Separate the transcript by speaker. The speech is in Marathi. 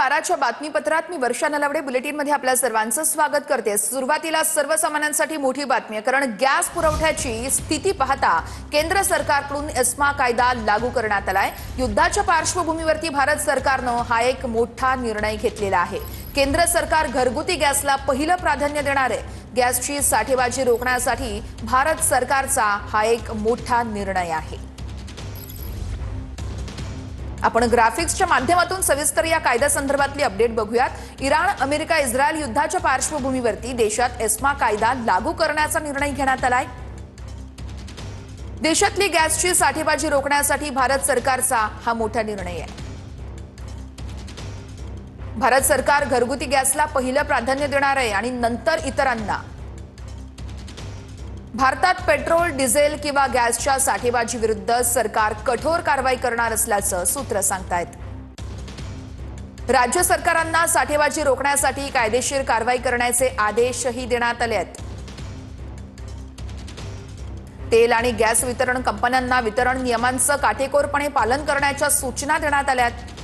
Speaker 1: 12च्या बातमीपत्रात मी वर्षा नलावडे बुलेटिनमध्ये आपल्या सर्वांचं स्वागत करते। सुरुवातीला सर्वसामान्यांसाठी मोठी बातमी आहे, कारण गॅस पुरवठ्याची स्थिती पाहता केंद्र सरकारकडून एस्मा कायदा लागू करण्यात आलाय। युद्धाच्या पार्श्वभूमीवरती भारत सरकारनं हा एक मोठा निर्णय घेतलेला आहे। केंद्र सरकार घरगुती गॅसला पहिलं प्राधान्य देणार आहे। गॅसची साठेबाजी रोखण्यासाठी भारत सरकारचा हा एक मोठा निर्णय आहे। आपण ग्राफिक्सच्या माध्यमातून सविस्तर या कायद्यासंदर्भातली अपडेट बघूयात। इराण, अमेरिका, इस्रायल युद्धाच्या पार्श्वभूमीवरती देशात एस्मा कायदा लागू करण्याचा निर्णय घेण्यात आलाय। देशातली गॅसची साठेबाजी रोखण्यासाठी भारत सरकारचा हा मोठा निर्णय आहे। भारत सरकार घरगुती गॅसला पहिलं प्राधान्य देणार आहे आणि नंतर इतरांना। भारतात पेट्रोल, डिझेल किंवा गॅसच्या साठेबाजी विरुद्ध सरकार कठोर कारवाई करणार असल्याचं सूत्र सांगतायत। राज्य सरकारांना साठेबाजी रोखण्यासाठी कायदेशीर कारवाई करण्याचे आदेशही देण्यात आले आहेत। तेल आणि गॅस वितरण कंपन्यांना वितरण नियमांचं काटेकोरपणे पालन करण्याच्या सूचना देण्यात आल्या आहेत।